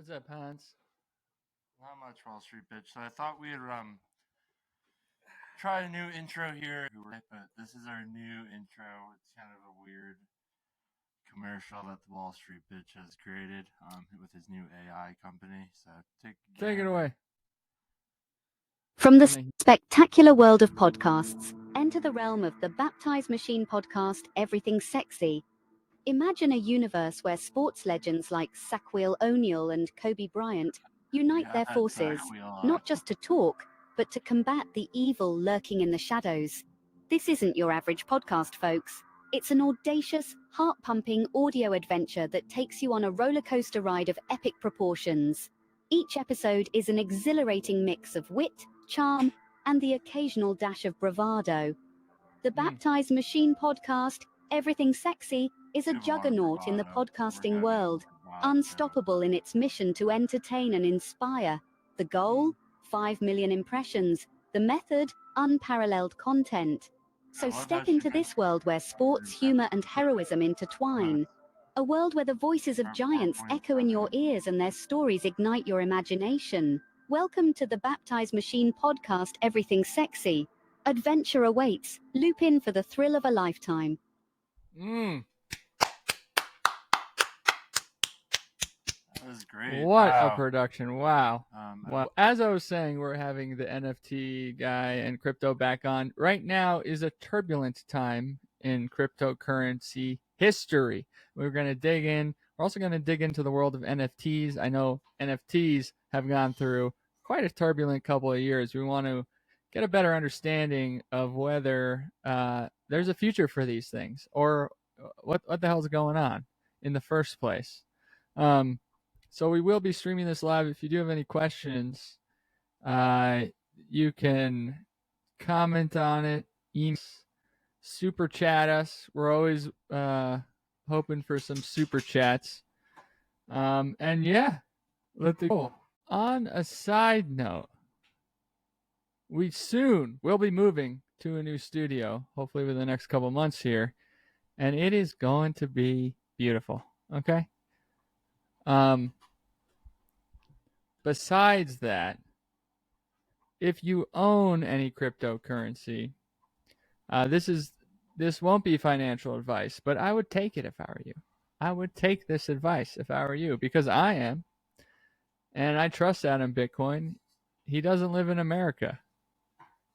What's up, Hans? Not much, Wall Street bitch. So I thought we'd try a new intro here, but this is our new intro. It's kind of a weird commercial that the Wall Street bitch has created with his new AI company. So take it away. From the spectacular world of podcasts, enter the realm of the Baptize Machine podcast, Everything Sexy. Imagine a universe where sports legends like Shaquille O'Neal and Kobe Bryant unite their forces, not just to talk, but to combat the evil lurking in the shadows. This isn't your average podcast, folks. It's an audacious, heart-pumping audio adventure that takes you on a roller coaster ride of epic proportions. Each episode is an exhilarating mix of wit, charm, and the occasional dash of bravado. The Baptize Machine podcast, Everything Sexy, is a juggernaut in the podcasting world, unstoppable in its mission to entertain and inspire. The goal? 5 million impressions. The method? Unparalleled content. So step into this world where sports, humor, and heroism intertwine. A world where the voices of giants echo in your ears and their stories ignite your imagination. Welcome to the Baptize Machine podcast, Everything Sexy. Adventure awaits. Loop in for the thrill of a lifetime. That was great. What a production. Wow. As I was saying, we're having the NFT guy and crypto back on. Right now is a turbulent time in cryptocurrency history. We're going to dig in. We're also going to dig into the world of NFTs. I know NFTs have gone through quite a turbulent couple of years. We want to get a better understanding of whether there's a future for these things or what the hell's going on in the first place. So we will be streaming this live. If you do have any questions, you can comment on it, email, super chat us. We're always hoping for some super chats. And yeah, let's go. On a side note, we soon will be moving to a new studio, hopefully within the next couple months here, and it is going to be beautiful. Okay. Besides that, if you own any cryptocurrency, this won't be financial advice, but I would take it if I were you. I would take this advice if I were you, because I am, and I trust Adam Bitcoin. He doesn't live in America,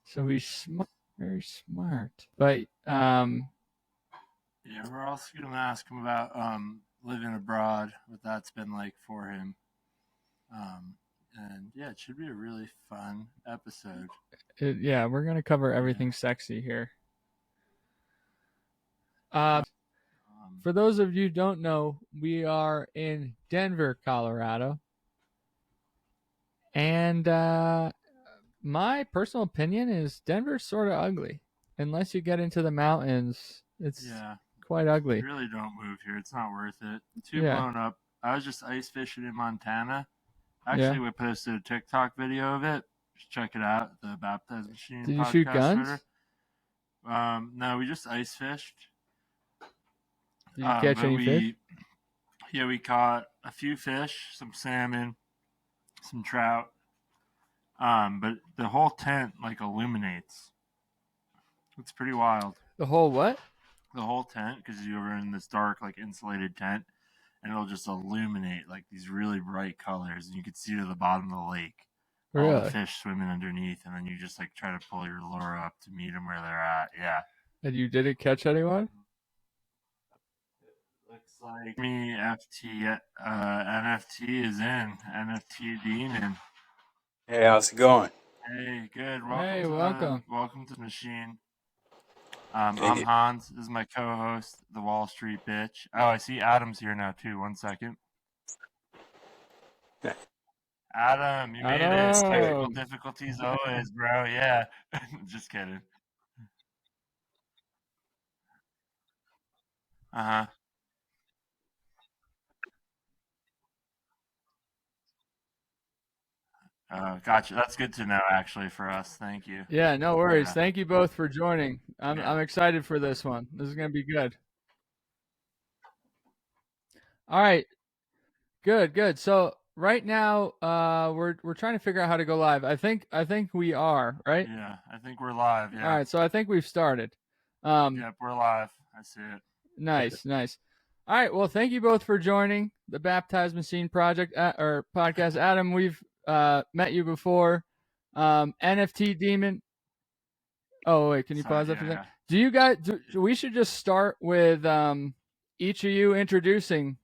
so he's smart, very smart. But yeah, we're also gonna ask him about living abroad, what that's been like for him. And yeah, it should be a really fun episode. We're going to cover everything sexy here. For those of you who don't know, we are in Denver, Colorado. And my personal opinion is Denver's sort of ugly. Unless you get into the mountains, it's quite ugly. You really don't move here. It's not worth it. Too blown up. I was just ice fishing in Montana. Actually, we posted a TikTok video of it. Just check it out. The Baptize Machine. Did you shoot guns? No, we just ice fished. Did you catch any fish? Yeah, we caught a few fish, some salmon, some trout. But the whole tent illuminates. It's pretty wild. The whole what? The whole tent, because you're in this dark, insulated tent. And it'll just illuminate these really bright colors, and you can see to the bottom of the lake. Really? All the fish swimming underneath, and then you just try to pull your lure up to meet them where they're at. Yeah. And you didn't catch anyone? Looks like me NFT is in. NFT Dean and. Hey, how's it going? Hey, good. Welcome. Welcome to the machine. I'm Hans. This is my co-host, the Wall Street bitch. Oh, I see Adam's here now too. 1 second. Adam, you made it. Technical difficulties always, bro. Yeah. Just kidding. Uh-huh. Gotcha. That's good to know, actually, for us. Thank you. Yeah, no worries. Thank you both for joining. I'm excited for this one. This is going to be good. All right. Good. So right now, we're trying to figure out how to go live. I think we are, right? Yeah, I think we're live. Yeah. All right, so I think we've started. Yep, we're live. I see it. Nice. All right, well, thank you both for joining the Baptize Machine project or podcast. Adam, we've met you before. NFT Demon. Oh wait, can you pause that for a second? Do you guys? We should just start with each of you introducing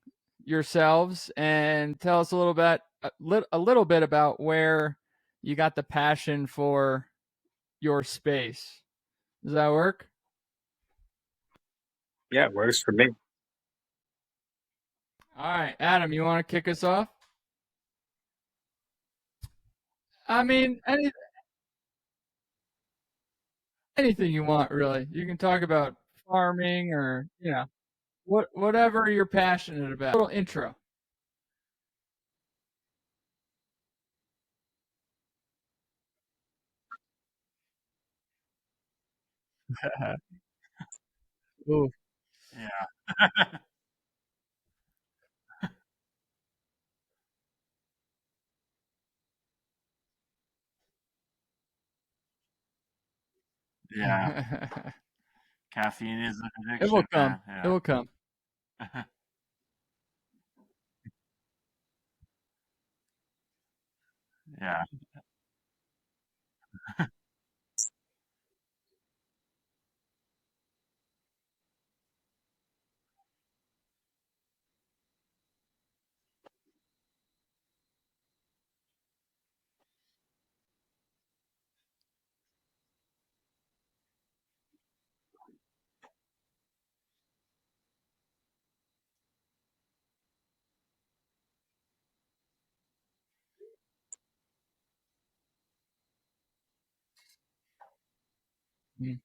yourselves and tell us a little bit about where you got the passion for your space. Does that work? Yeah, it works for me. All right, Adam, you want to kick us off? I mean, anything you want, really. You can talk about farming or whatever you're passionate about. A little intro. Ooh. Yeah. Yeah. Caffeine is an addiction. It will come. Man. Yeah. It will come. Yeah. Mm,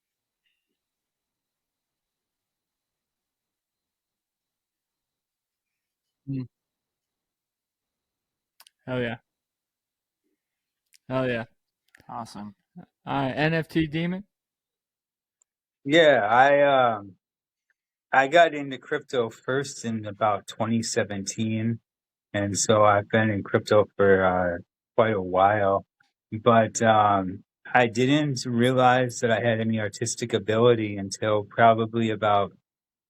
mm. Hell yeah. Hell yeah. Awesome. All right, NFT Demon. Yeah, I got into crypto first in about 2017, and so I've been in crypto for quite a while. But I didn't realize that I had any artistic ability until probably about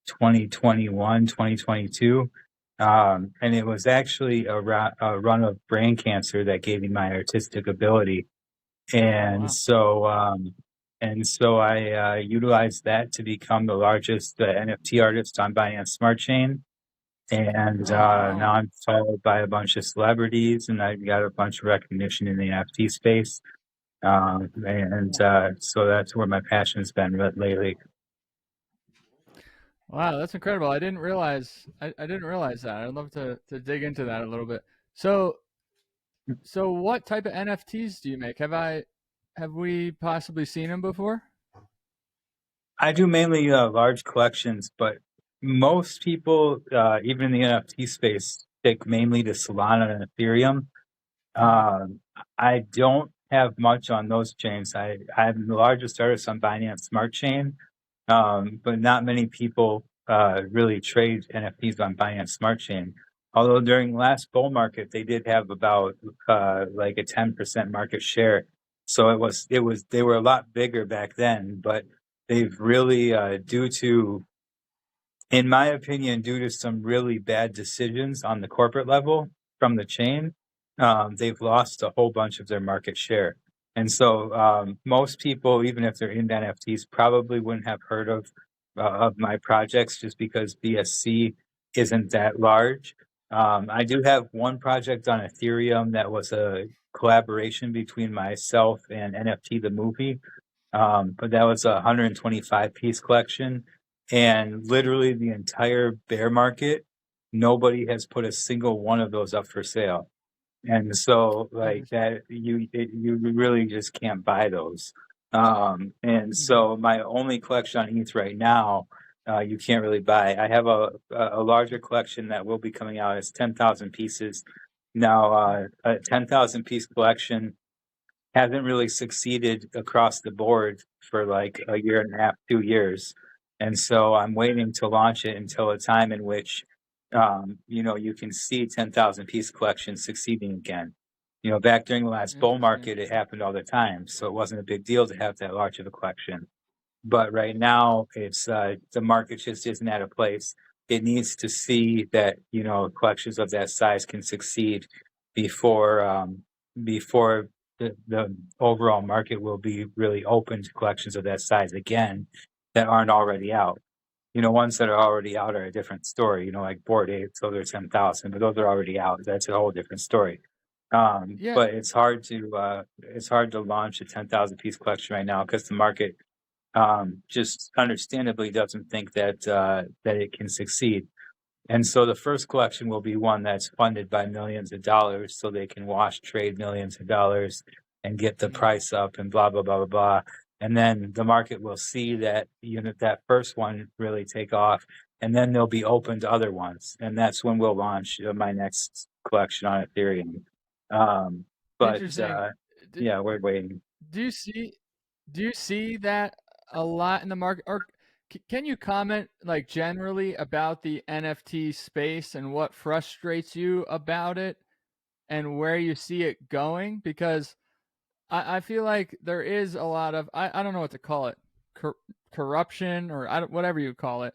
2021, 2022. And it was actually a run of brain cancer that gave me my artistic ability. And so I utilized that to become the largest NFT artist on Binance Smart Chain. And now I'm followed by a bunch of celebrities, and I've got a bunch of recognition in the NFT space. So that's where my passion's been lately. Wow, that's incredible. I didn't realize that. I'd love to dig into that a little bit. So what type of NFTs do you make? Have we possibly seen them before? I do mainly large collections, but most people, even in the NFT space, stick mainly to Solana and Ethereum. I don't have much on those chains. I'm the largest artist on Binance Smart Chain, but not many people really trade NFTs on Binance Smart Chain. Although during the last bull market, they did have about like a 10% market share. So they were a lot bigger back then, but they've really, in my opinion, due to some really bad decisions on the corporate level from the chain, they've lost a whole bunch of their market share. And so most people, even if they're into NFTs, probably wouldn't have heard of my projects just because BSC isn't that large. I do have one project on Ethereum that was a collaboration between myself and NFT the movie, but that was a 125 piece collection. And literally the entire bear market, nobody has put a single one of those up for sale. And so like that, you really just can't buy those. And so my only collection on ETH right now, you can't really buy. I have a larger collection that will be coming out. It's 10,000 pieces. Now, a 10,000 piece collection hasn't really succeeded across the board for like a year and a half, 2 years. And so I'm waiting to launch it until a time in which you can see 10,000 piece collections succeeding again. Back during the last bull market, it happened all the time. So it wasn't a big deal to have that large of a collection. But right now, it's the market just isn't at a place. It needs to see that collections of that size can succeed before the overall market will be really open to collections of that size again that aren't already out. Ones that are already out are a different story. Like Bored Apes, those are 10,000, but those are already out. That's a whole different story. But it's hard to launch a 10,000 piece collection right now because the market just understandably doesn't think that it can succeed. And so the first collection will be one that's funded by millions of dollars so they can wash trade millions of dollars and get the price up and blah, blah, blah, blah, blah. And then the market will see that that first one really take off, and then they'll be open to other ones. And that's when we'll launch my next collection on Ethereum. Yeah, we're waiting. Do you see that a lot in the market, or can you comment like generally about the NFT space and what frustrates you about it and where you see it going? Because I feel like there is a lot of I don't know what to call it, corruption or whatever you call it.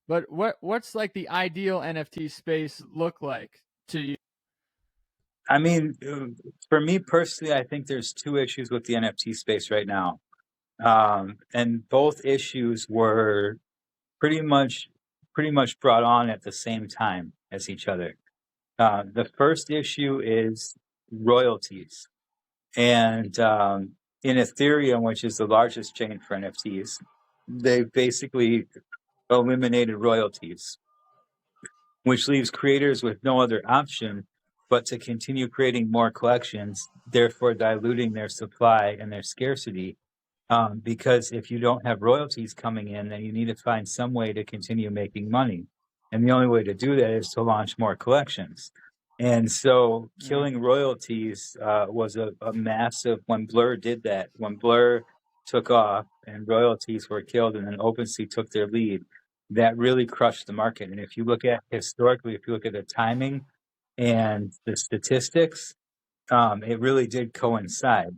But what's like the ideal NFT space look like to you? I mean, for me personally, I think there's two issues with the NFT space right now. And both issues were pretty much brought on at the same time as each other. The first issue is royalties. And in Ethereum, which is the largest chain for NFTs, they've basically eliminated royalties, which leaves creators with no other option but to continue creating more collections, therefore diluting their supply and their scarcity. Because if you don't have royalties coming in, then you need to find some way to continue making money. And the only way to do that is to launch more collections. And so killing royalties was a massive, when Blur did that, when Blur took off and royalties were killed and then OpenSea took their lead, that really crushed the market. And if you look at historically, if you look at the timing and the statistics, it really did coincide.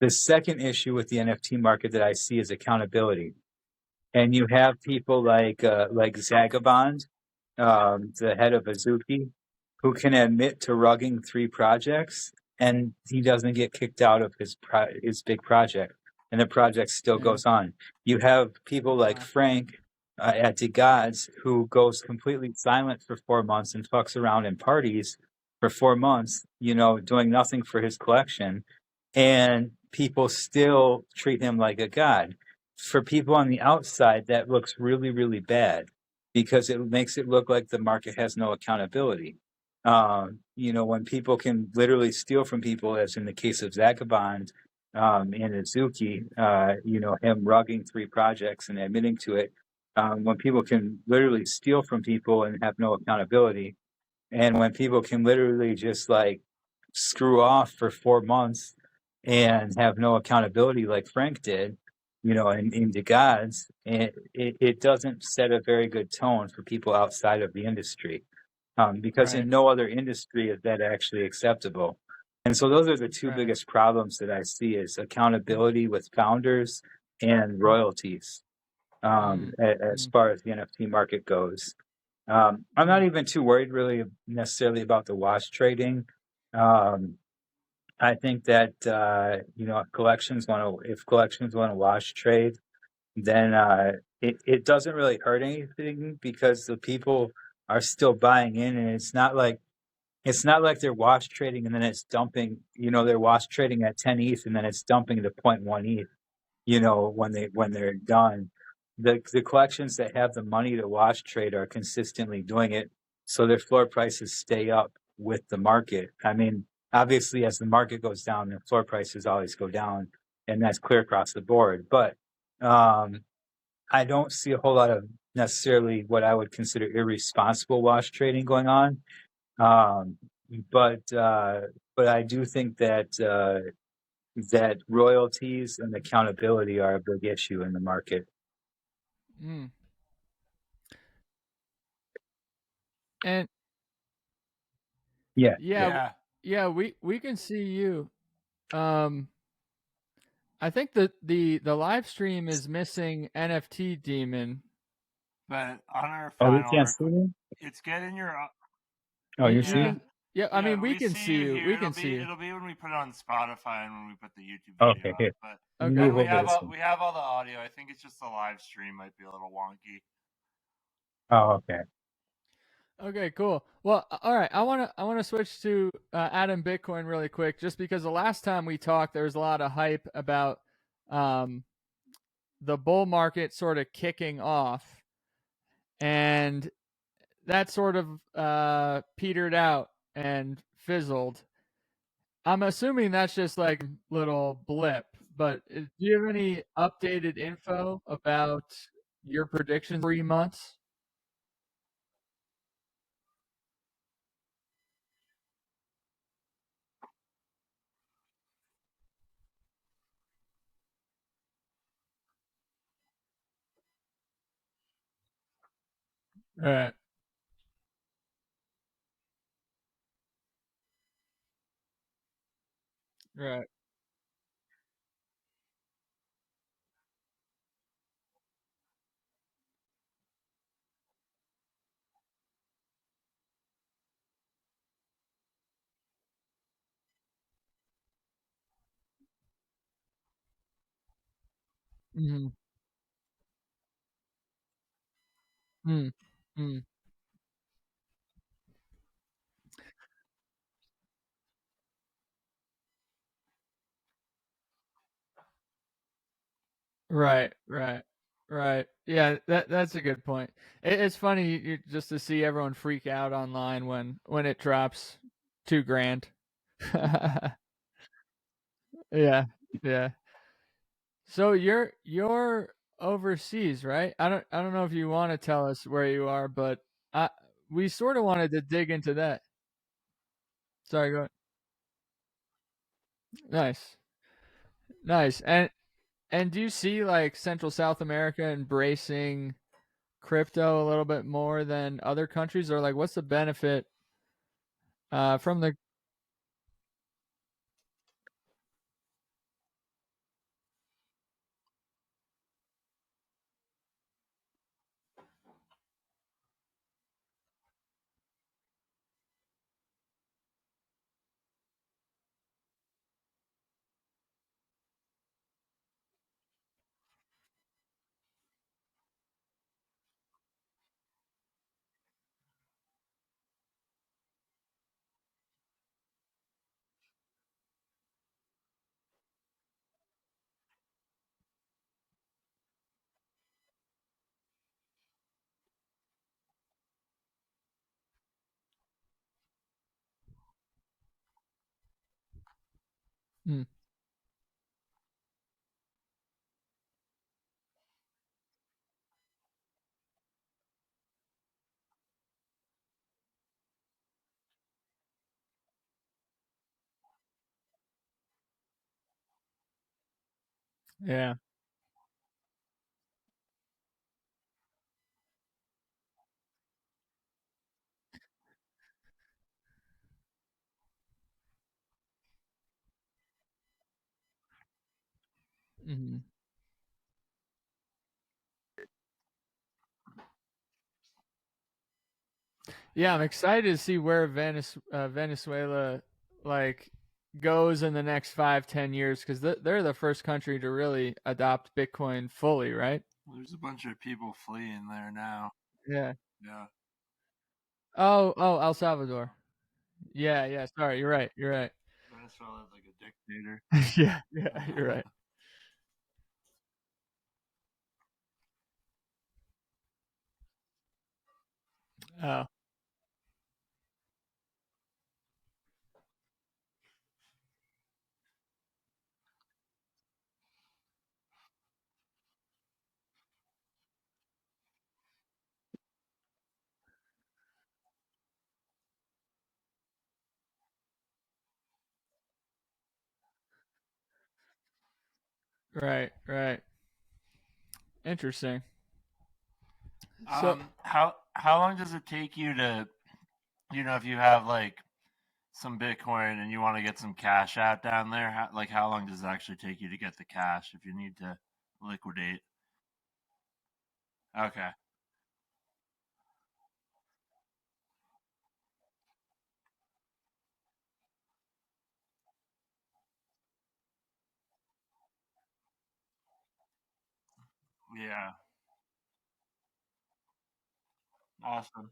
The second issue with the NFT market that I see is accountability. And you have people like Zagabond, the head of Azuki, who can admit to rugging 3 projects, and he doesn't get kicked out of his big project, and the project still goes on. You have people like Frank at the Gods, who goes completely silent for 4 months and fucks around in parties for 4 months, doing nothing for his collection, and people still treat him like a god. For people on the outside, that looks really, really bad because it makes it look like the market has no accountability. When people can literally steal from people, as in the case of Zagabond and Azuki, him rugging 3 projects and admitting to it, when people can literally steal from people and have no accountability, and when people can literally just like screw off for 4 months and have no accountability like Frank did, in the gods, it doesn't set a very good tone for people outside of the industry, because in no other industry is that actually acceptable. And so those are the two biggest problems that I see: is accountability with founders and royalties, as far as the NFT market goes. I'm not even too worried really necessarily about the wash trading. I think that if collections want to wash trade, then it doesn't really hurt anything because the people are still buying in, and it's not like they're wash trading and then it's dumping. They're wash trading at 10 ETH and then it's dumping to 0.1 ETH. When they're done, the collections that have the money to wash trade are consistently doing it, so their floor prices stay up with the market. I mean, obviously, as the market goes down, the floor prices always go down, and that's clear across the board. But I don't see a whole lot of necessarily what I would consider irresponsible wash trading going on. But I do think that royalties and accountability are a big issue in the market. And Yeah. yeah, we can see you. I think the live stream is missing NFT Demon. But on our Oh, we final can't see them? it's getting your. Oh, you You see Yeah. them? can, yeah. I mean, we we can see see you. here. We can see you. It'll be when we put it on Spotify and when we put the YouTube video Okay, here. up. But Okay. and Move over this one. we have all the audio. I think it's just the live stream might be a little wonky. Oh, okay. Okay, cool. Well, all right. I wanna switch to Adam Bitcoin really quick, just because the last time we talked, there was a lot of hype about the bull market sort of kicking off, and that sort of petered out and fizzled. I'm assuming that's just like little blip, but do you have any updated info about your predictions 3 months? Right. Right. Mm-hmm. Mm. Mm. Right, right, right. Yeah, that's a good point. It's funny just to see everyone freak out online when it drops 2 grand. Yeah, yeah. So you're overseas, right? I don't know if you want to tell us where you are, but I we sort of wanted to dig into that. Sorry, go ahead. Nice, nice. And do you see like Central South America embracing crypto a little bit more than other countries, or like what's the benefit from the? Hmm, yeah, hmm, yeah. I'm excited to see where Venezuela like goes in the next 5-10 years, because they're the first country to really adopt Bitcoin fully, right? There's a bunch of people fleeing there now. Yeah. Yeah. Oh, El Salvador. Yeah, yeah. Sorry, you're right. You're right. Venezuela's like a dictator. Yeah, yeah. You're right. Oh, right, right. Interesting. So How long does it take you to if you have like some Bitcoin and you want to get some cash out down there, how long does it actually take you to get the cash if you need to liquidate? Okay. Yeah. Awesome.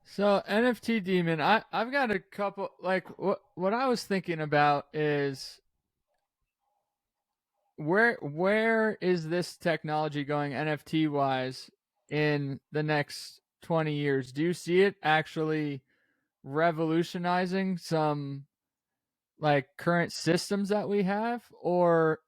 So NFT demon, I've got a couple. Like what I was thinking about is where is this technology going NFT wise in the next 20 years? Do you see it actually revolutionizing some like current systems that we have, or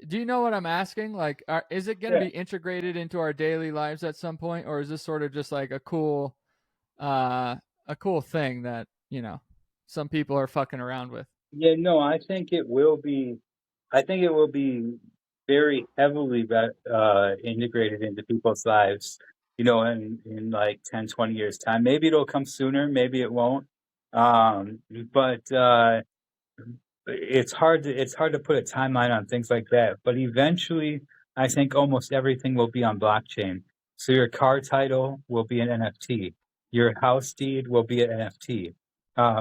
do you know what I'm asking? Like, is it going to Yeah. be integrated into our daily lives at some point, or is this sort of just like uh, a cool thing that some people are fucking around with? Yeah, no, I think it will be. I think it will be very heavily integrated into people's lives, in like 10, 20 years time. Maybe it'll come sooner, maybe it won't. But it's hard to put a timeline on things like that. But eventually, I think almost everything will be on blockchain. So your car title will be an NFT. Your house deed will be an NFT.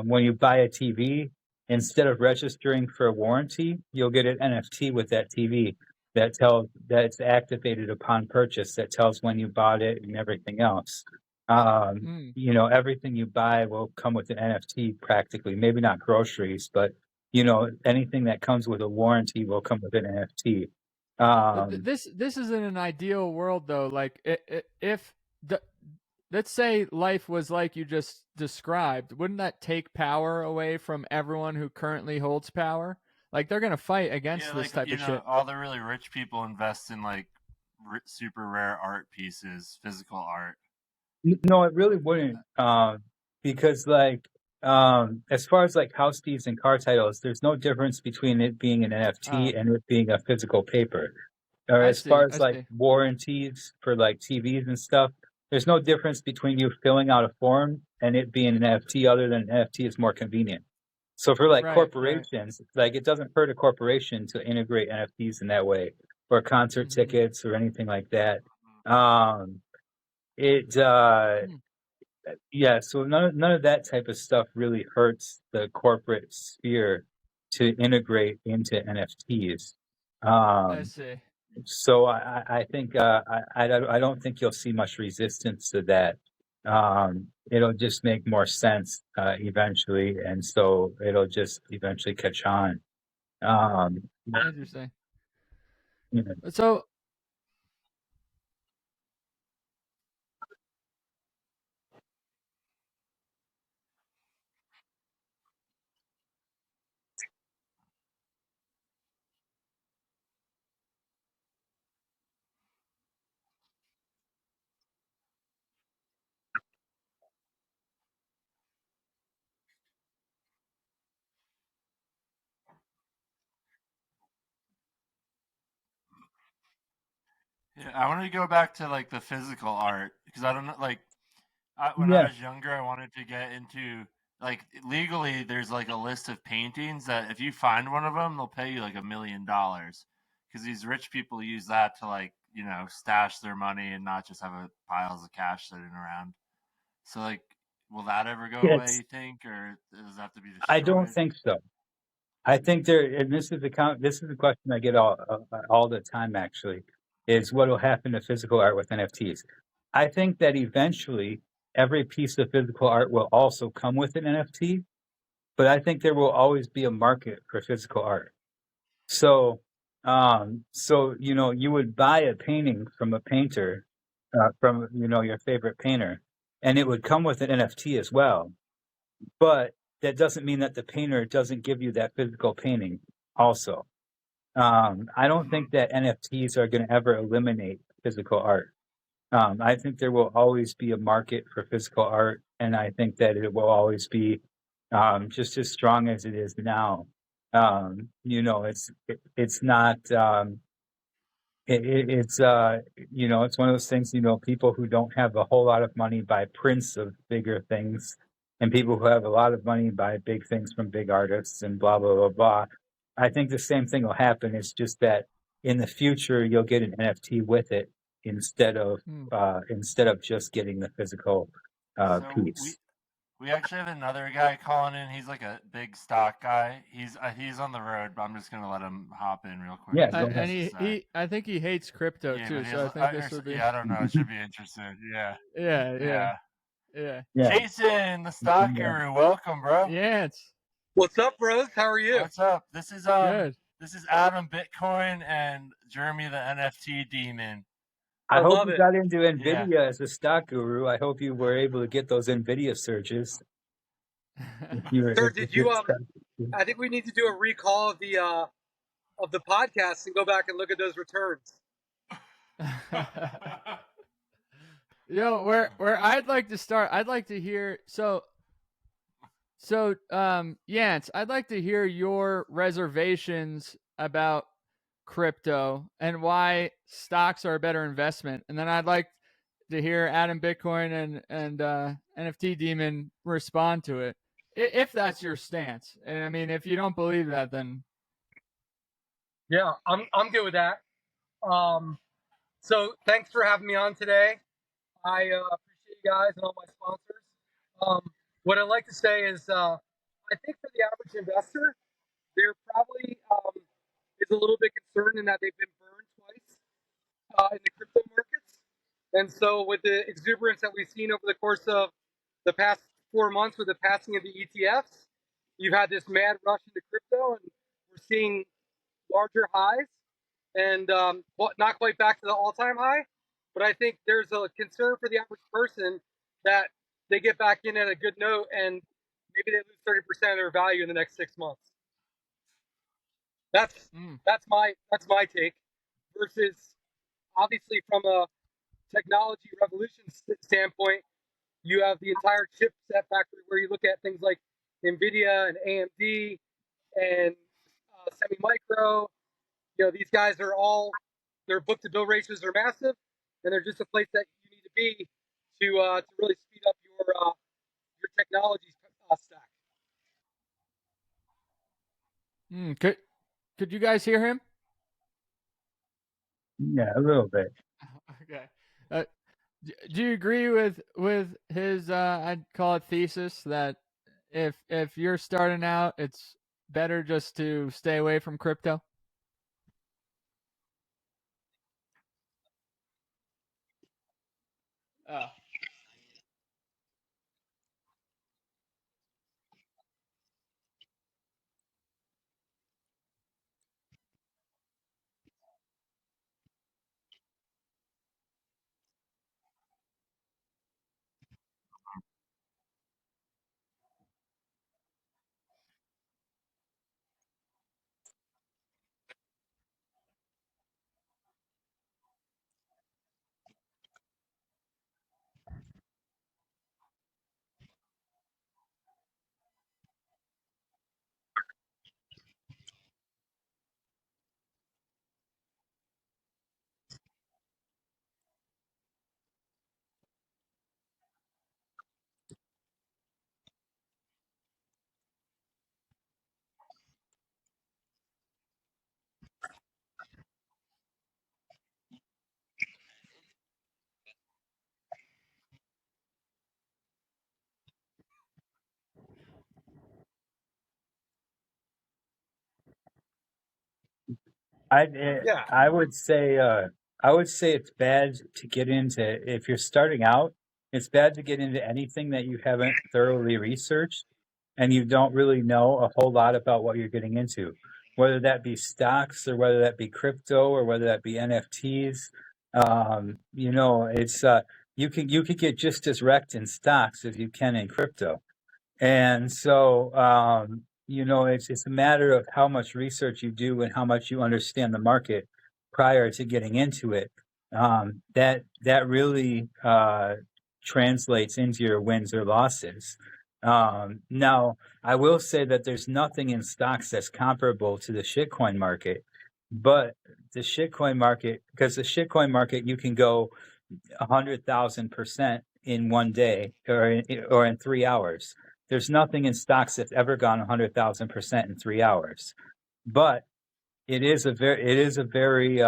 When you buy a TV, instead of registering for a warranty, you'll get an NFT with that TV that's activated upon purchase, that tells when you bought it and everything else. Mm. Everything you buy will come with an NFT practically. Maybe not groceries, but anything that comes with a warranty will come with an NFT. This is in an ideal world though. Like if the, let's say life was like you just described, wouldn't that take power away from everyone who currently holds power? Like they're gonna fight Yeah, against this like type of shit. all the really rich people invest in like super rare art pieces, physical art. No, it really wouldn't, because as far as like house deeds and car titles, there's no difference between it being an NFT Oh, and it being a physical paper. Or I as far see. as I like see. warranties for like TVs and stuff, there's no difference between you filling out a form and it being an NFT, other than an NFT is more convenient. So for like Right. Right. corporations, like it doesn't hurt a corporation to integrate NFTs in that way, or concert Mm-hmm. tickets or anything like that. Um, it Hmm. yeah, so none of that type of stuff really hurts the corporate sphere to integrate into NFTs. I Um, see. so I think I don't think you'll see much resistance to that. It'll just make more sense eventually, and so it'll just eventually catch on. Um, Interesting. you know, So Yeah, I wanted to go back to like the physical art because I don't know, like when I yeah, was younger, I wanted to get into like legally. There's like a list of paintings that if you find one of them, they'll pay you like $1 million because these rich people use that to like stash their money and not just have piles of cash sitting around. So like, will that ever go yeah. away? You think, or does it have to be I don't destroyed? think so. I think and this is a question I get all the time actually, is what will happen to physical art with NFTs. I think that eventually every piece of physical art will also come with an NFT, but I think there will always be a market for physical art. So, you would buy a painting from a painter, from your favorite painter, and it would come with an NFT as well. But that doesn't mean that the painter doesn't give you that physical painting also. I don't Hmm. think that NFTs are going to ever eliminate physical art. I think there will always be a market for physical art, and I think that it will always be just as strong as it is now. It's not. It's it's one of those things, people who don't have a whole lot of money buy prints of bigger things, and people who have a lot of money buy big things from big artists and blah blah blah blah. I think the same thing will happen. It's just that in the future you'll get an NFT with it instead of just getting the physical So piece. we actually have another guy calling in. He's like a big stock guy. He's on the road, but I'm just gonna let him hop in real quick. Yeah, See what and he has to say. he I think he hates crypto Yeah, too. but he So I has- think this would be. yeah, I don't know. It should be interesting. Yeah, Yeah. yeah. Yeah. Jason, the stock guru, welcome, bro. Yeah, it's What's up, bros? How are you? What's up? This is good. This is Adam Bitcoin and Jeremy the NFT demon. I hope love you it. got into NVIDIA as a stock guru. I hope you were able to get those NVIDIA surges. Sir, did you I think we need to do a recall of the podcast and go back and look at those returns. Where I'd like to start, I'd like to hear Yance, I'd like to hear your reservations about crypto and why stocks are a better investment. And then I'd like to hear Adam Bitcoin and NFT Demon respond to it, if that's your stance. And I mean, if you don't believe that, then Yeah, I'm good with that. So thanks for having me on today. I appreciate you guys and all my sponsors. What I'd like to say is, I think for the average investor, they're probably is a little bit concerned in that they've been burned twice in the crypto markets. And so with the exuberance that we've seen over the course of the past 4 months with the passing of the ETFs, you've had this mad rush into crypto, and we're seeing larger highs and not quite back to the all-time high. But I think there's a concern for the average person that they get back in at a good note and maybe they lose 30% of their value in the next 6 months. That's my take. Versus, obviously, from a technology revolution standpoint, you have the entire chipset factory where you look at things like NVIDIA and AMD and Semi-Micro. These guys are all, their book-to-bill ratios are massive, and they're just a place that you need to be to really speed up your technology stack. Could you guys hear him? Yeah, a little bit. Okay. Do you agree with his I'd call it thesis that if you're starting out, it's better just to stay away from crypto? Oh. I would say it's bad to get into, if you're starting out, it's bad to get into anything that you haven't thoroughly researched and you don't really know a whole lot about what you're getting into, whether that be stocks or whether that be crypto or whether that be NFTs. It's you could get just as wrecked in stocks as you can in crypto. And so, it's a matter of how much research you do and how much you understand the market prior to getting into it. That really translates into your wins or losses. Now, I will say that there's nothing in stocks that's comparable to the shitcoin market, But the shitcoin market, because the shitcoin market, you can go 100,000% in one day or in 3 hours. There's nothing in stocks that's ever gone 100,000% in 3 hours. But it is a very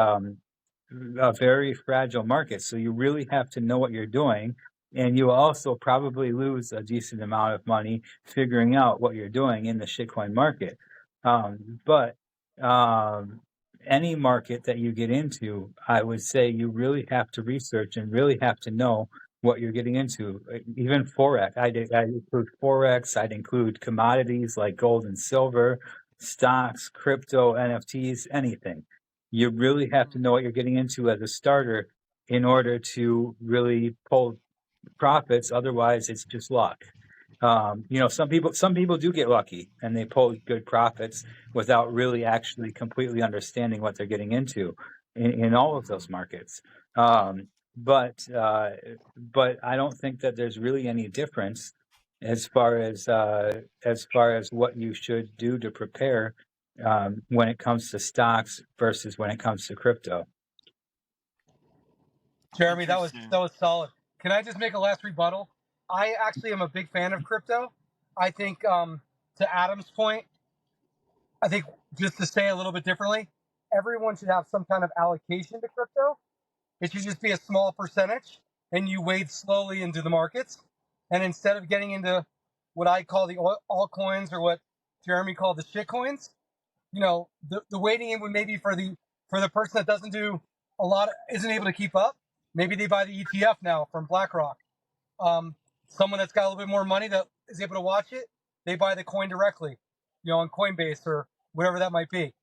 fragile market. So you really have to know what you're doing. And you also probably lose a decent amount of money figuring out what you're doing in the shitcoin market. But any market that you get into, I would say you really have to research and really have to know what you're getting into. Even Forex, I'd include Forex, I'd include commodities like gold and silver, stocks, crypto, NFTs, anything. You really have to know what you're getting into as a starter in order to really pull profits. Otherwise, it's just luck. Some people do get lucky and they pull good profits without really actually completely understanding what they're getting into in all of those markets. But I don't think that there's really any difference as far as what you should do to prepare when it comes to stocks versus when it comes to crypto. Jeremy, that was solid. Can I just make a last rebuttal? I actually am a big fan of crypto. I think, to Adam's point, I think just to say a little bit differently, everyone should have some kind of allocation to crypto. It should just be a small percentage, and you wade slowly into the markets. And instead of getting into what I call the altcoins or what Jeremy called the shitcoins, the waiting in would maybe for the person that doesn't do a lot, isn't able to keep up. Maybe they buy the ETF now from BlackRock. Someone that's got a little bit more money that is able to watch it, they buy the coin directly, on Coinbase or whatever that might be.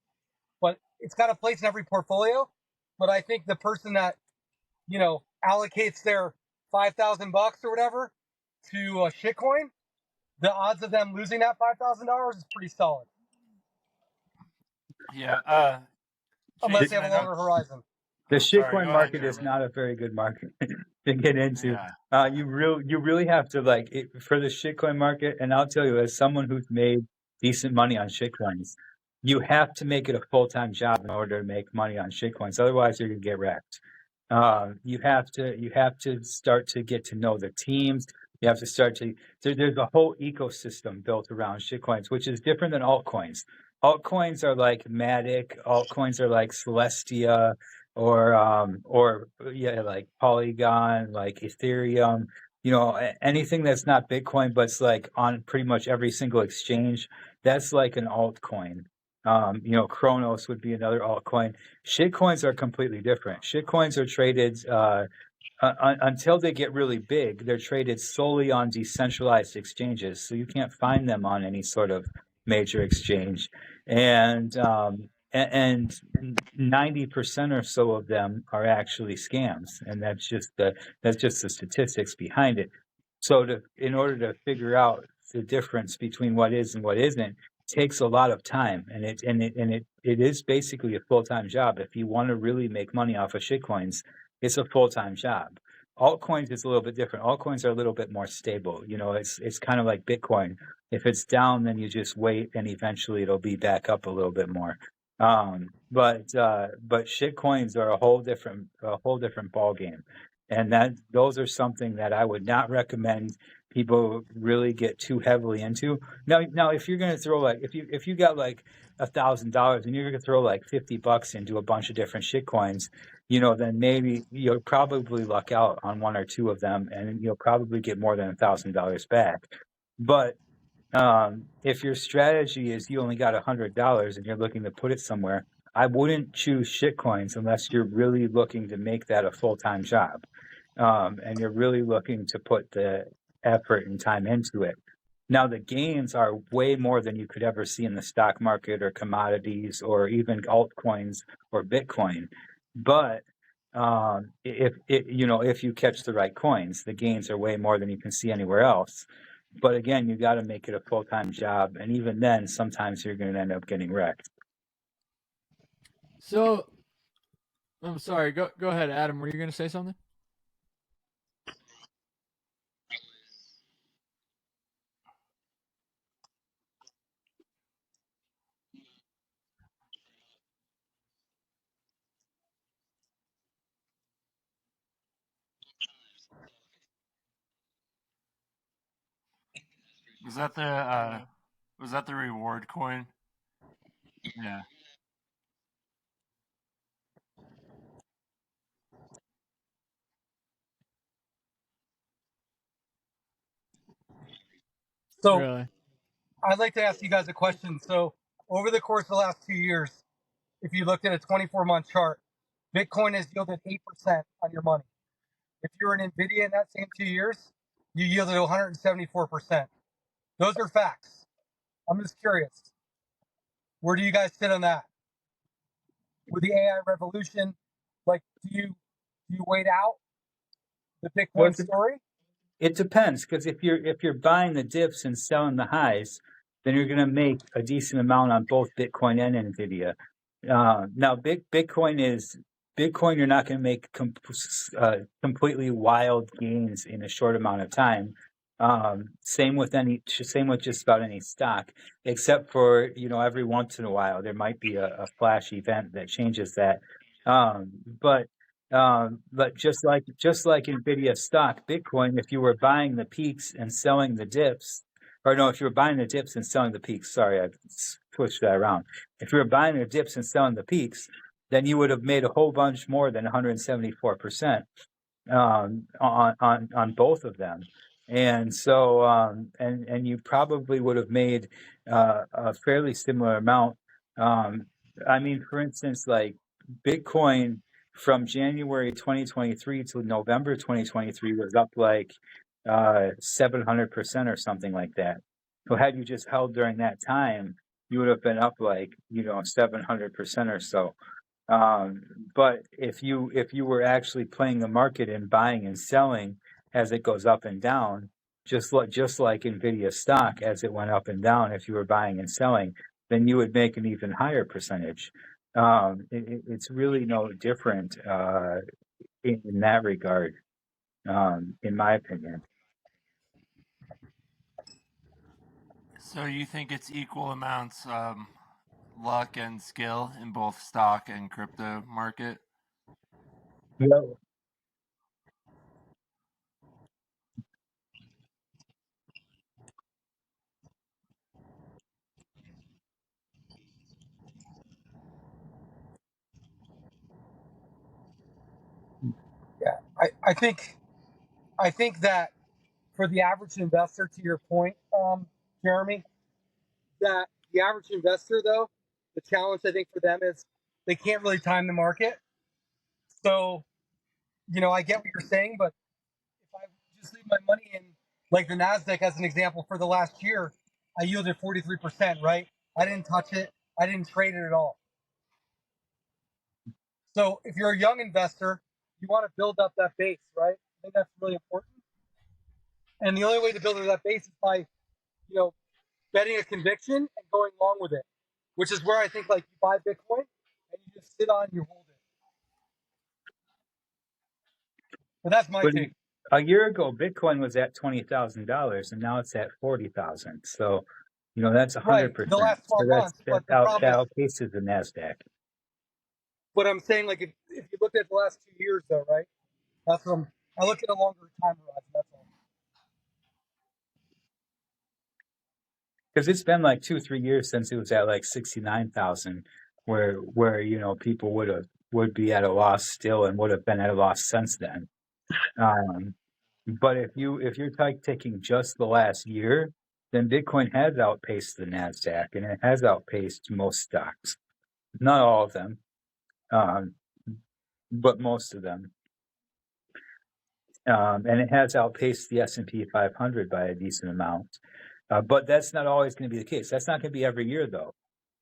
But it's got a place in every portfolio. But I think the person that allocates their $5,000 or whatever to a shitcoin, the odds of them losing that $5,000 is pretty solid. Yeah. Unless they have a longer horizon. The shitcoin market is not a very good market to get into. Yeah. You really have to for the shitcoin market. And I'll tell you, as someone who's made decent money on shitcoins, you have to make it a full-time job in order to make money on shitcoins. Otherwise, you're gonna get wrecked. You have to start to get to know the teams. You have to start to there's a whole ecosystem built around shitcoins, which is different than altcoins. Altcoins are like Matic. Altcoins are like Celestia, or like Polygon, like Ethereum. Anything that's not Bitcoin, but it's like on pretty much every single exchange. That's like an altcoin. Chronos would be another altcoin. Shitcoins are completely different. Shitcoins are traded until they get really big. They're traded solely on decentralized exchanges, so you can't find them on any sort of major exchange. And 90% or so of them are actually scams, and that's just the statistics behind it. So in order to figure out the difference between what is and what isn't, takes a lot of time, and it is basically a full-time job. If you want to really make money off of shitcoins, it's a full-time job. Altcoins is a little bit different. Altcoins are a little bit more stable. It's kind of like Bitcoin. If it's down, then you just wait, and eventually it'll be back up a little bit more. But shitcoins are a whole different ball game, and those are something that I would not recommend people really get too heavily into. Now, if you're going to throw if you got like $1,000 and you're going to throw like $50 into a bunch of different shitcoins, then maybe you'll probably luck out on one or two of them, and you'll probably get more than $1,000 back. But if your strategy is you only got $100 and you're looking to put it somewhere, I wouldn't choose shitcoins unless you're really looking to make that a full-time job, and you're really looking to put the effort and time into it. Now, the gains are way more than you could ever see in the stock market or commodities or even altcoins or Bitcoin. But if you catch the right coins, the gains are way more than you can see anywhere else. But again, you got to make it a full-time job, and even then, sometimes you're going to end up getting wrecked. So, I'm sorry. Go ahead, Adam. Were you going to say something? Was that the reward coin? Yeah. So Really? I'd like to ask you guys a question. So over the course of the last 2 years, if you looked at a 24-month chart, Bitcoin has yielded 8% on your money. If you're in NVIDIA in that same 2 years, you yielded 174%. Those are facts. I'm just curious. Where do you guys sit on that? With the AI revolution, like, do you wait out the Well, Bitcoin story? it depends, because if you're buying the dips and selling the highs, then you're going to make a decent amount on both Bitcoin and Nvidia. Now, Bitcoin, you're not going to make completely wild gains in a short amount of time. Same with just about any stock, except for every once in a while there might be a flash event that changes that. But just like Nvidia stock, Bitcoin, if you were buying the peaks and selling the dips, or no, if you were buying the dips and selling the peaks, sorry, I switched that around. If you were buying the dips and selling the peaks, then you would have made a whole bunch more than 174% on both of them. And so and you probably would have made a fairly similar amount. I mean, for instance, like Bitcoin from January 2023 to November 2023 was up like 700% or something like that. So had you just held during that time, you would have been up like 700% or so. But if you were actually playing the market and buying and selling as it goes up and down, just like Nvidia stock as it went up and down, if you were buying and selling, then you would make an even higher percentage. It's really no different in that regard, in my opinion. So you think it's equal amounts luck and skill in both stock and crypto market? Yeah. Yeah, I think that for the average investor, to your point, Jeremy, that the average investor, though, the challenge I think for them is they can't really time the market. So, I get what you're saying, but if I just leave my money in, like the Nasdaq as an example, for the last year, I yielded 43%. Right? I didn't touch it. I didn't trade it at all. So, if you're a young investor, you want to build up that base, right? I think that's really important. And the only way to build up that base is by, betting a conviction and going along with it, which is where I think like you buy Bitcoin and you just sit on, you hold it. But that's my But take. a year ago, Bitcoin was at $20,000, and now it's at 40,000. So, that's Right. The 100%. last So 12 months. But the that problem is, outpaces the Nasdaq. but I'm saying like if you look at the last 2 years though, right? That's what I look at a longer time horizon. That's all. Because it's been like 2-3 years since it was at like 69,000, where people would be at a loss still and would have been at a loss since then. But if you're taking just the last year, then Bitcoin has outpaced the Nasdaq and it has outpaced most stocks. Not all of them, but most of them. And it has outpaced the S&P 500 by a decent amount. But that's not always going to be the case. That's not going to be every year, though.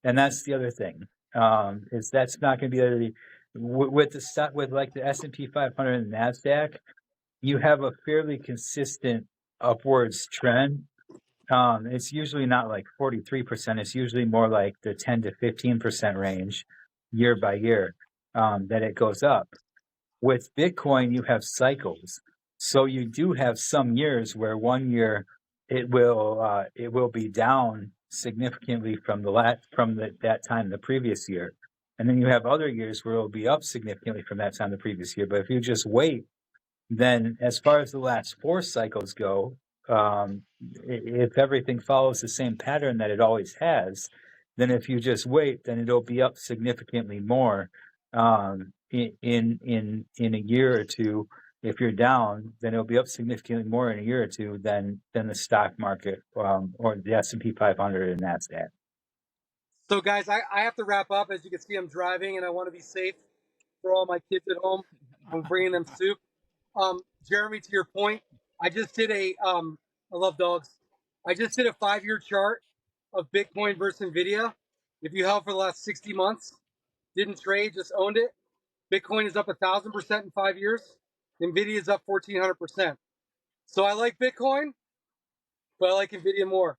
And that's the other thing. Is that's not going to be with like the S&P 500 and the Nasdaq. You have a fairly consistent upwards trend. It's usually not like 43%. It's usually more like the 10 to 15% range year by year that it goes up. With Bitcoin, you have cycles. So you do have some years where one year it will be down significantly from that time the previous year. And then you have other years where it'll be up significantly from that time the previous year. But if you just wait, then as far as the last 4 cycles go if everything follows the same pattern that it always has, then if you just wait, then it'll be up significantly more in a year or two. If you're down, then it'll be up significantly more in a year or two than the stock market or the S&P 500 and NASDAQ. So, guys, I have to wrap up. As you can see, I'm driving, and I want to be safe for all my kids at home. I'm bringing them soup. Jeremy, to your point, I just did I love dogs. I just did a 5-year chart of Bitcoin versus Nvidia. If you held for the last 60 months, didn't trade, just owned it, Bitcoin is up 1,000% in 5 years. Nvidia is up 1,400%. So I like Bitcoin, but I like Nvidia more.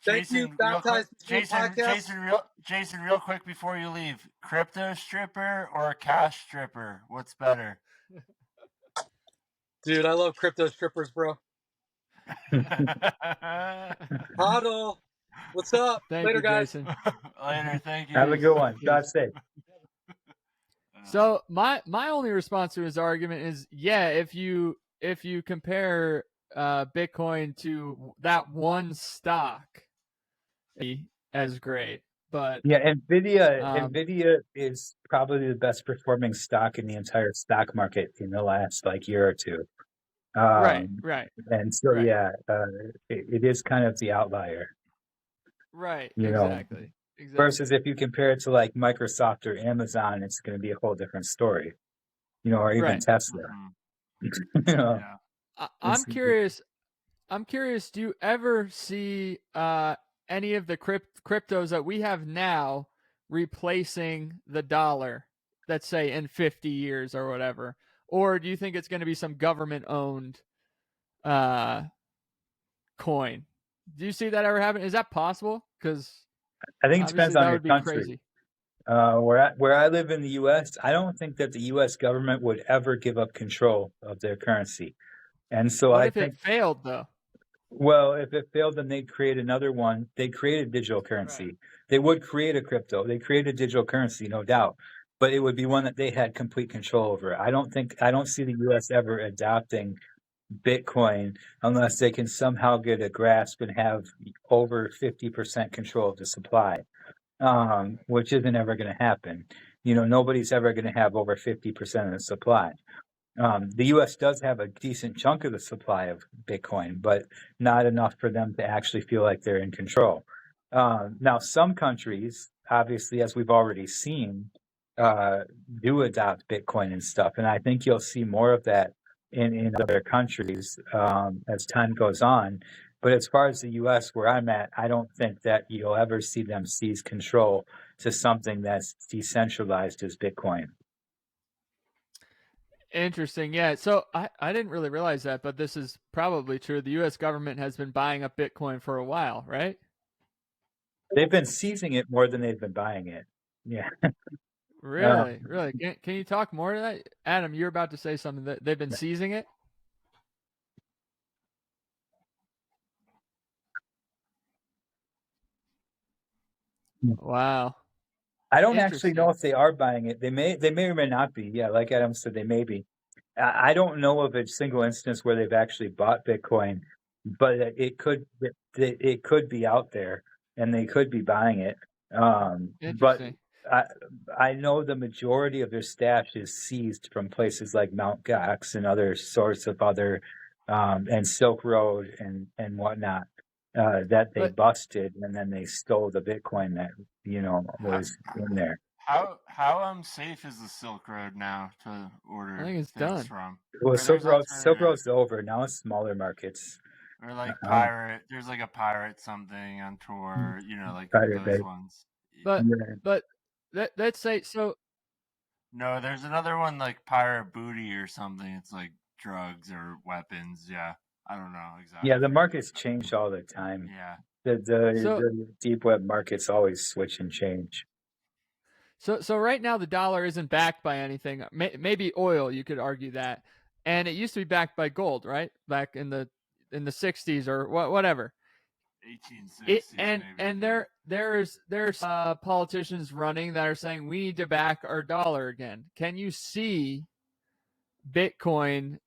Thank you, Baptize Machine Podcast. Jason, real quick before you leave, crypto stripper or cash stripper? What's better? Dude, I love crypto strippers, bro. Huddle. What's up? Thank Later, you, guys. Jason. Later, thank you. Have a good one. God safe. So my only response to his argument is, yeah, if you compare Bitcoin to that one stock, as great. But yeah, Nvidia is probably the best performing stock in the entire stock market in the last year or two. Right. And so right. yeah, it is kind of the outlier. Right. You exactly. know, Exactly. versus if you compare it to Microsoft or Amazon, it's going to be a whole different story. Or even Tesla. Mm-hmm. Yeah. I'm curious. Do you ever see any of the cryptos that we have now replacing the dollar, let's say in 50 years or whatever? Or do you think it's going to be some government-owned coin? Do you see that ever happen? Is that possible? Because I think it depends on your country. Crazy. Where I live in the U.S., I don't think that the U.S. government would ever give up control of their currency. And so what if it failed, though? Well, if it failed, then they'd create another one. They'd create a digital currency. Right. They would create a crypto. They create a digital currency, no doubt. But it would be one that they had complete control over. I don't see the U.S. ever adopting Bitcoin unless they can somehow get a grasp and have over 50% control of the supply, which isn't ever going to happen. Nobody's ever going to have over 50% of the supply. The U.S. does have a decent chunk of the supply of Bitcoin, but not enough for them to actually feel like they're in control. Now, some countries, obviously, as we've already seen, do adopt Bitcoin and stuff, and I think you'll see more of that in other countries as time goes on. But as far as the U.S., where I'm at, I don't think that you'll ever see them seize control to something that's decentralized as Bitcoin. Interesting. Yeah. So I didn't really realize that, but this is probably true. The U.S. government has been buying up Bitcoin for a while, right? They've been seizing it more than they've been buying it. Yeah. Really? Really? Can you talk more to that? Adam, you're about to say something that they've been seizing it? Wow. I don't actually know if they are buying it. They may or may not be. Yeah, like Adam said, they may be. I don't know of a single instance where they've actually bought Bitcoin, but it could be out there, and they could be buying it. But I know the majority of their stash is seized from places like Mt. Gox and other sorts of other and Silk Road and whatnot that they busted, and then they stole the Bitcoin that was in there. How safe is the Silk Road now to order I think it's things done. from? Well, Silk Road's over. Now it's smaller markets. Or pirate. There's a pirate something on tour. Pirate those ones. But let's say so. No, there's another one like Pirate Booty or something. It's like drugs or weapons. Yeah, I don't know exactly. Yeah, the markets change all the time. Yeah, the deep web markets always switch and change. So right now the dollar isn't backed by anything. Maybe oil, you could argue that, and it used to be backed by gold, right? Back in the 60s or whatever. 1860s. And there's politicians running that are saying we need to back our dollar again. Can you see Bitcoin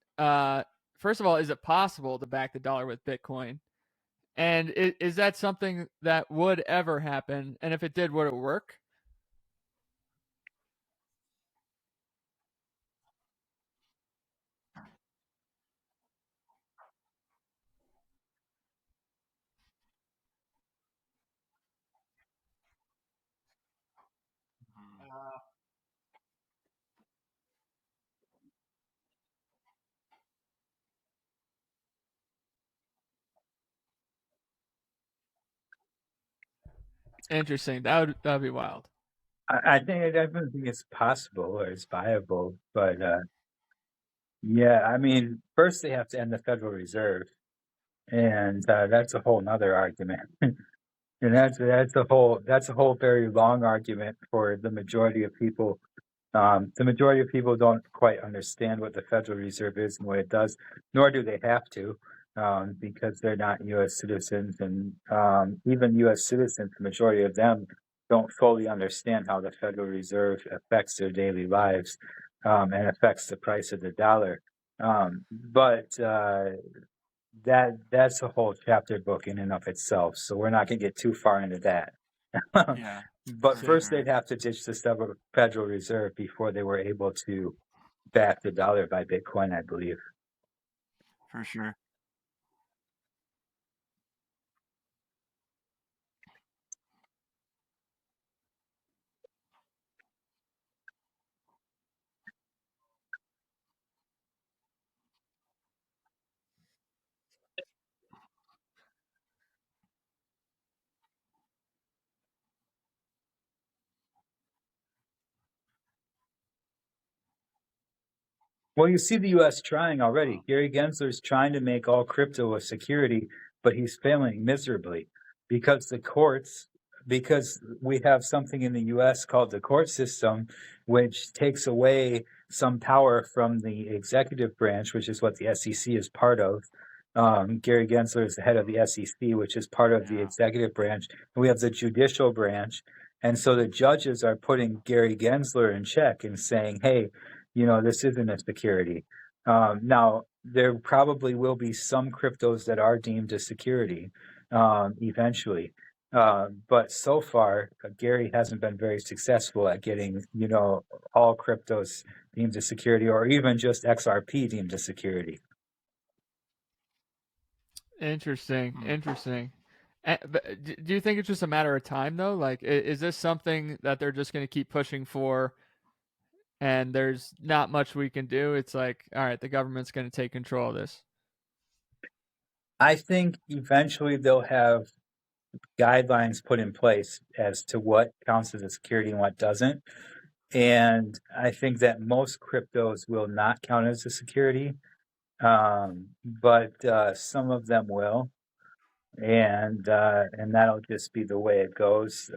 first of all, is it possible to back the dollar with Bitcoin? And is that something that would ever happen? And if it did, would it work? Interesting. That would be wild. I definitely think it's possible or it's viable, but yeah, I mean, first they have to end the Federal Reserve, and that's a whole nother argument. And that's a whole very long argument for the majority of people. The majority of people don't quite understand what the Federal Reserve is and what it does, nor do they have to, because they're not U.S. citizens, and even U.S. citizens, the majority of them don't fully understand how the Federal Reserve affects their daily lives, and affects the price of the dollar. But that's a whole chapter book in and of itself. So we're not going to get too far into that. Yeah, But for first, sure. they'd have to ditch the Federal Reserve before they were able to back the dollar by Bitcoin, I believe. For sure. Well, you see the U.S. trying already. Gary Gensler's trying to make all crypto a security, but he's failing miserably because because we have something in the U.S. called the court system, which takes away some power from the executive branch, which is what the SEC is part of. Gary Gensler is the head of the SEC, which is part of the executive branch. And we have the judicial branch. And so the judges are putting Gary Gensler in check and saying, hey, this isn't a security. Now, there probably will be some cryptos that are deemed a security eventually. But so far, Gary hasn't been very successful at getting, all cryptos deemed a security, or even just XRP deemed a security. Interesting. But do you think it's just a matter of time, though? Like, is this something that they're just going to keep pushing for, and there's not much we can do? It's like, all right, the government's going to take control of this. I think eventually they'll have guidelines put in place as to what counts as a security and what doesn't. And I think that most cryptos will not count as a security, but some of them will, and that'll just be the way it goes.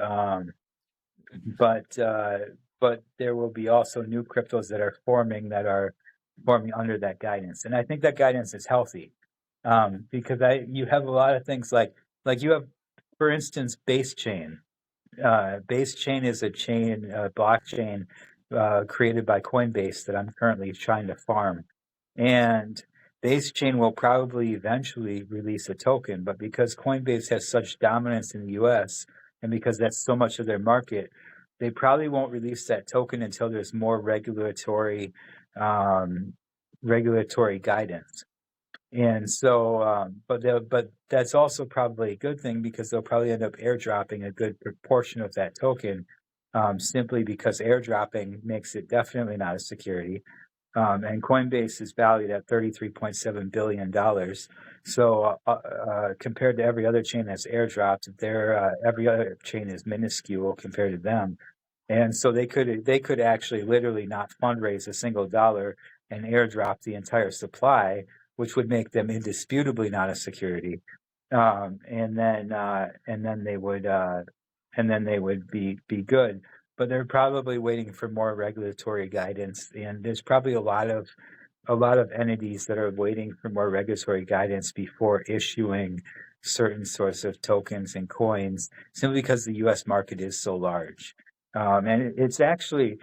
But there will be also new cryptos that are forming under that guidance, and I think that guidance is healthy, because you have a lot of things like you have, for instance, Base Chain. Base Chain is a blockchain created by Coinbase that I'm currently trying to farm. And Base Chain will probably eventually release a token, but because Coinbase has such dominance in the US, and because that's so much of their market, they probably won't release that token until there's more regulatory guidance. And so, but that's also probably a good thing, because they'll probably end up airdropping a good proportion of that token, simply because airdropping makes it definitely not a security. And Coinbase is valued at $33.7 billion. So compared to every other chain that's airdropped, every other chain is minuscule compared to them. And so they could actually literally not fundraise a single dollar and airdrop the entire supply, which would make them indisputably not a security. And then they would be good. But they're probably waiting for more regulatory guidance, and there's probably a lot of entities that are waiting for more regulatory guidance before issuing certain sorts of tokens and coins, simply because the U.S. market is so large. And it's actually,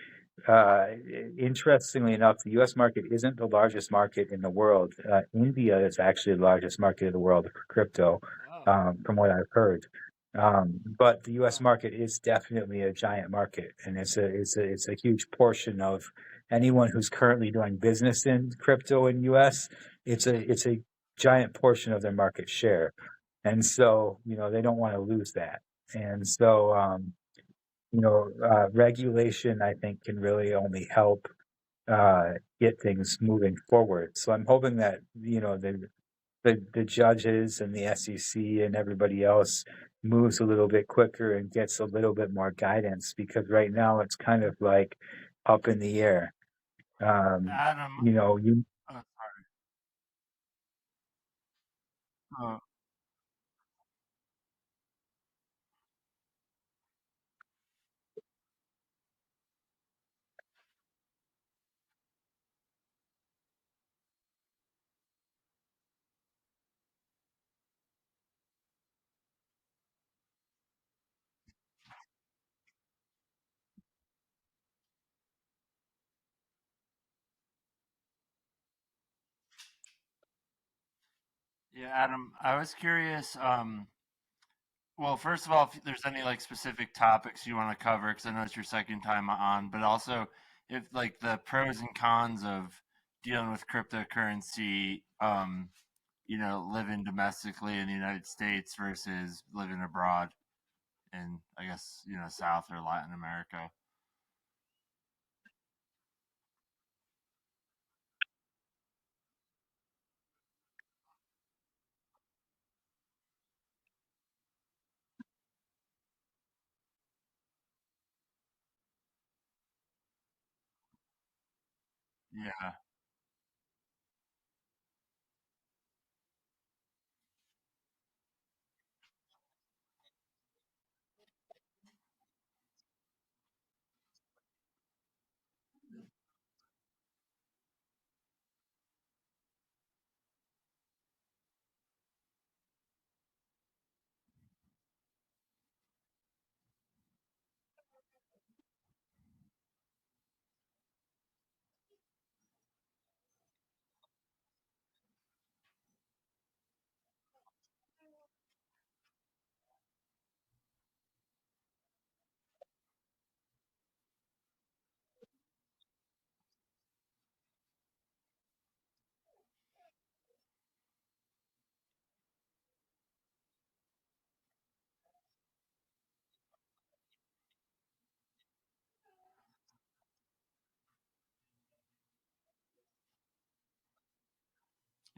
interestingly enough, the U.S. market isn't the largest market in the world. India is actually the largest market in the world for crypto, from what I've heard. But the U.S. market is definitely a giant market, and it's a huge portion of anyone who's currently doing business in crypto in U.S. It's a giant portion of their market share, and so they don't want to lose that, and so regulation, I think, can really only help get things moving forward. So I'm hoping that the judges and the SEC and everybody else moves a little bit quicker and gets a little bit more guidance, because right now it's kind of like up in the air. Adam, You sorry. Uh, yeah, Adam, I was curious. Well, first of all, if there's any like specific topics you want to cover, because I know it's your second time on, but also if like the pros and cons of dealing with cryptocurrency, living domestically in the United States versus living abroad in, I guess, South or Latin America. Yeah,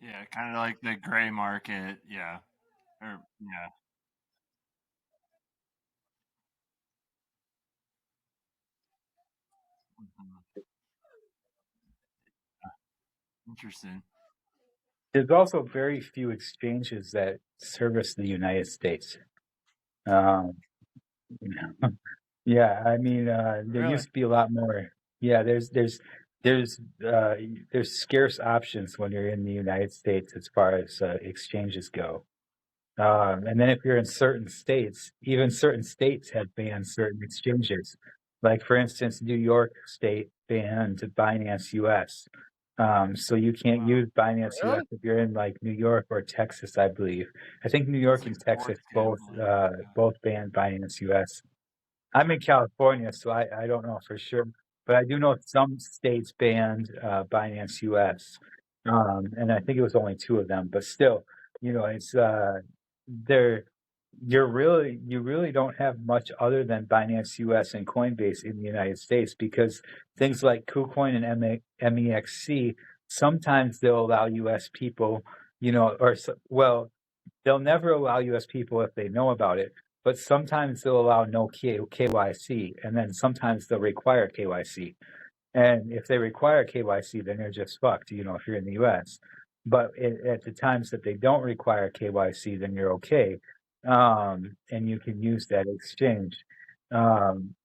yeah, kind of like the gray market. Yeah, or yeah. Mhm. Interesting. There's also very few exchanges that service the United States. Um, Yeah, I mean, there Really? used to be a lot more. Yeah, there's uh, there's scarce options when you're in the United States as far as exchanges go. And then if you're in certain states, even certain states have banned certain exchanges. Like for instance, New York State banned Binance US. So you can't Wow. use Binance US Really? if you're in like New York or Texas, I believe. I think New That's York like and fourth Texas both gambling. Yeah. both banned Binance US. I'm in California, so I don't know for sure, but I do know some states banned Binance US, and I think it was only two of them. But still, it's there. You really don't have much other than Binance US and Coinbase in the United States, because things like KuCoin and MEXC, sometimes they'll allow US people, well, they'll never allow US people if they know about it, but sometimes they'll allow no KYC, and then sometimes they'll require KYC. And if they require KYC, then you're just fucked, if you're in the US. But at the times that they don't require KYC, then you're okay. And you can use that exchange. Um,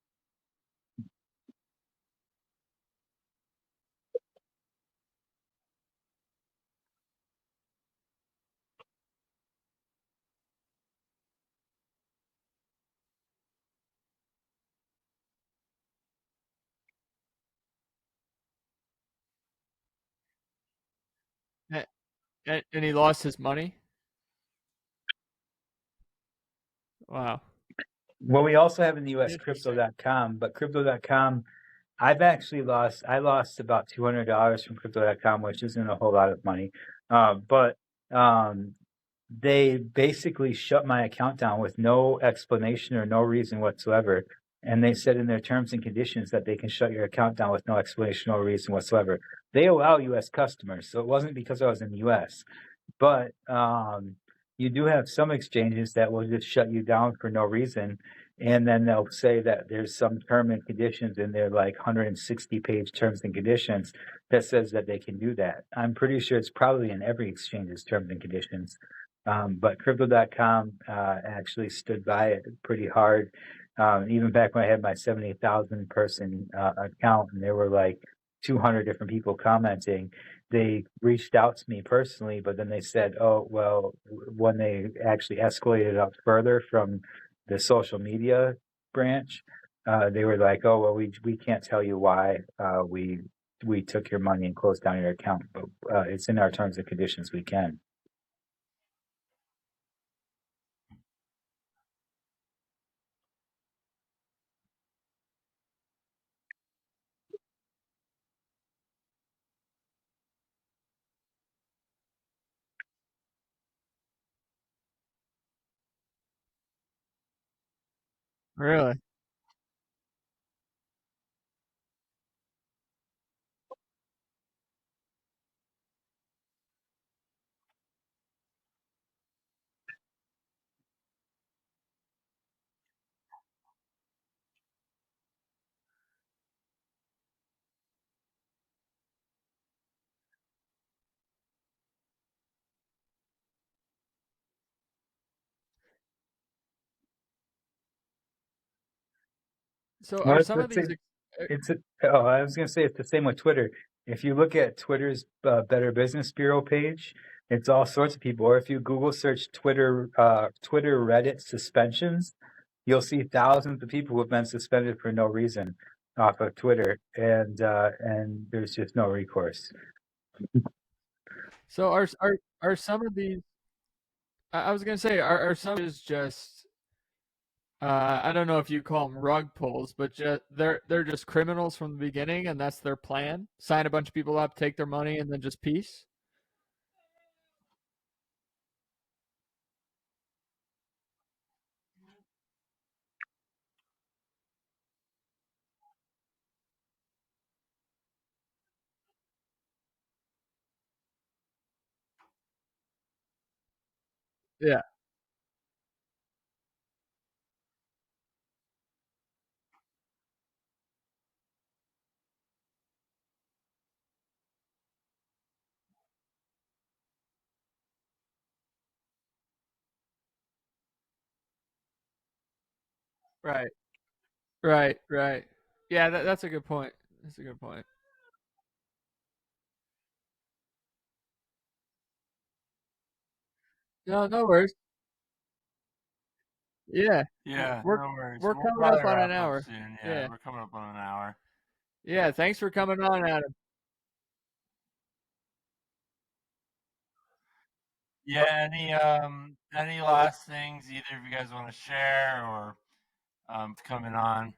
And he lost his money. Wow. Well, we also have in the US Interesting. crypto.com, but crypto.com, I lost about $200 from crypto.com, which isn't a whole lot of money. But they basically shut my account down with no explanation or no reason whatsoever. And they said in their terms and conditions that they can shut your account down with no explanation or reason whatsoever. They allow US customers, so it wasn't because I was in the US. But you do have some exchanges that will just shut you down for no reason. And then they'll say that there's some term and conditions in their like 160-page terms and conditions that says that they can do that. I'm pretty sure it's probably in every exchange's terms and conditions. But crypto.com actually stood by it pretty hard. Even back when I had my 70,000 person account and there were like 200 different people commenting, they reached out to me personally, but then they said, oh, well, when they actually escalated up further from the social media branch, they were like, oh, well, we can't tell you why we took your money and closed down your account, but it's in our terms and conditions, we can. Really? So Well, are some of these I was going to say it's the same with Twitter. If you look at Twitter's Better Business Bureau page, it's all sorts of people. Or if you Google search Twitter Reddit suspensions, you'll see thousands of people who have been suspended for no reason off of Twitter, and there's just no recourse. so are some of these I was gonna say are some of these just I don't know if you call them rug pulls, but just they're just criminals from the beginning, and that's their plan. Sign a bunch of people up, take their money, and then just peace. Yeah. Right. Right. Right. Yeah, that's a good point. That's a good point. No, no worries. Yeah, Yeah, we're no worries. we're We'll coming up probably on an wrap up hour. soon. Yeah, Yeah. we're coming up on an hour. Yeah. Thanks for coming on, Adam. Yeah, any last things either of you guys want to share or coming on?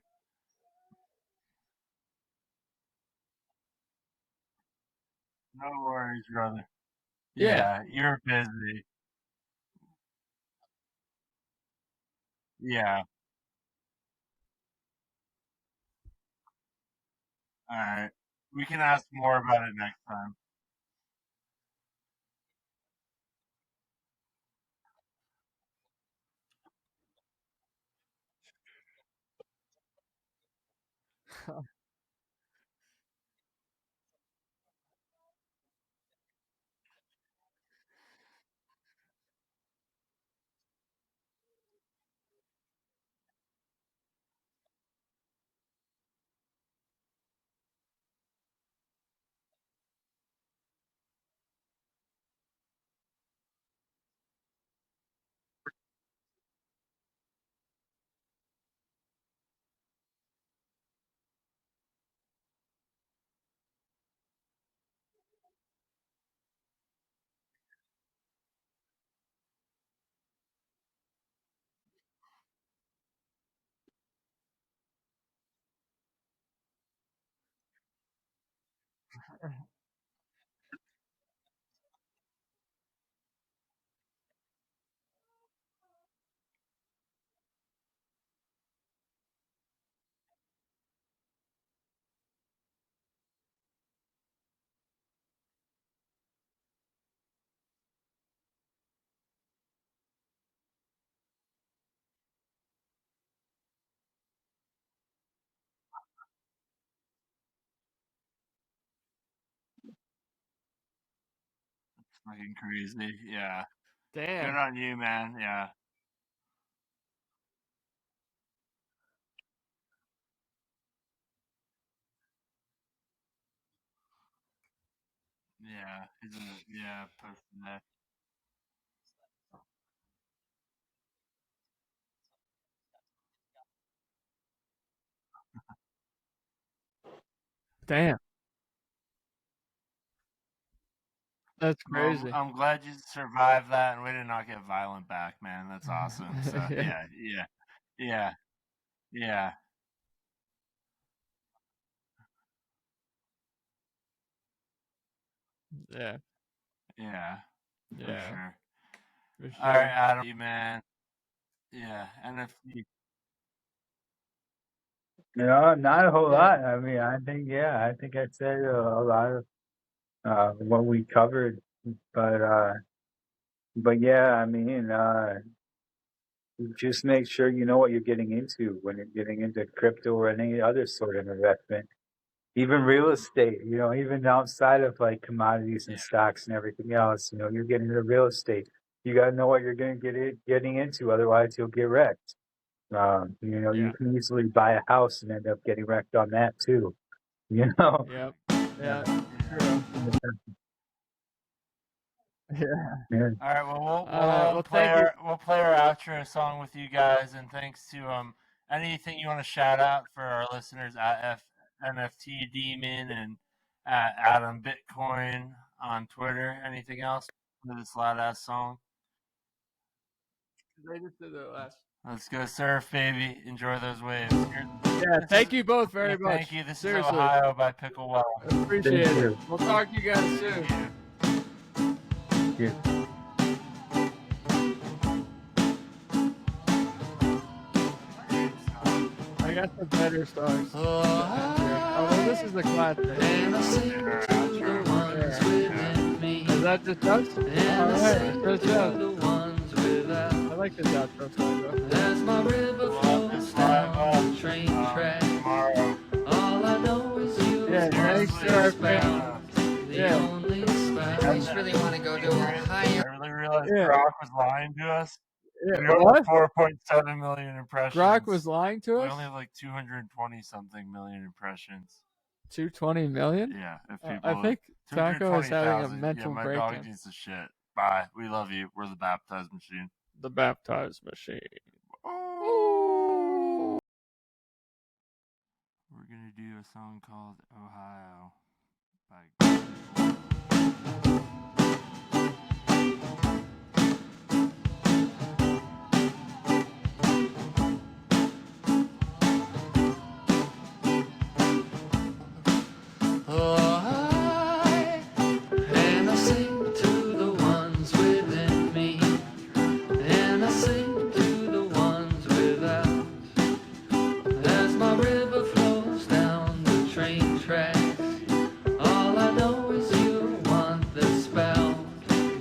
No worries, brother. Yeah. Yeah, you're busy. Yeah. All right. We can ask more about it next time. Fucking crazy. Yeah. Damn. Good on you, man. Yeah. Yeah. Posting that. Damn. That's Well, crazy. I'm glad you survived that and we did not get violent back, man. That's awesome. So Yeah. yeah. Yeah. Yeah. Yeah. For Yeah. sure. For All right, sure. Adam, you man. Yeah. NFT. No, not a whole Yeah. lot. I mean, I think I said a lot of what we covered, but yeah, I mean, just make sure you know what you're getting into when you're getting into crypto or any other sort of investment. Even real estate, even outside of like commodities and Yeah. stocks and everything else, you're getting into real estate. You got to know what you're going to getting into, otherwise you'll get wrecked. Yeah. You can easily buy a house and end up getting wrecked on that too. You know, Yep. yeah, Yeah. True. Yeah. yeah. All right. Well, Well, thank you. we'll play our outro song with you guys, and thanks to anything you want to shout out for our listeners at NFT Demon and at Adam Bitcoin on Twitter. Anything else for this loud ass song? They just did the last. Let's go surf, baby. Enjoy those waves. Yeah. Thank you both very much. Thank you. This Seriously. is Ohio by Pickle Well. Appreciate Thank it. you. We'll talk to you guys soon. Thank you. Yeah. I got some better songs. Oh, well, this is the classic. Is that just us? Alright, just us. I like this outro song though. As my river flows down the train track, all I know is you. Yeah, thanks to our fans. The Yeah. only spouse. I just really want to go to Ohio. I really realized Yeah. Grok was lying to us. Yeah, We only what? have 4.7 million impressions. Grok was lying to We us? only have like 220 something million impressions. 220 million? Yeah, if I people. think Taco is having a 220,000. mental Yeah, my breakdown. dog needs to shit. Bye. We love you. We're the Baptize Machine. The Baptize Machine. We're gonna do a song called Ohio by And I sing to the ones within me, and I sing to the ones without. As my river flows down the train tracks, all I know is you want the spout,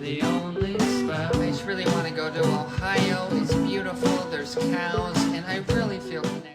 the only spout. I just really want to go to Ohio. It's beautiful. There's cows, and I really feel connected.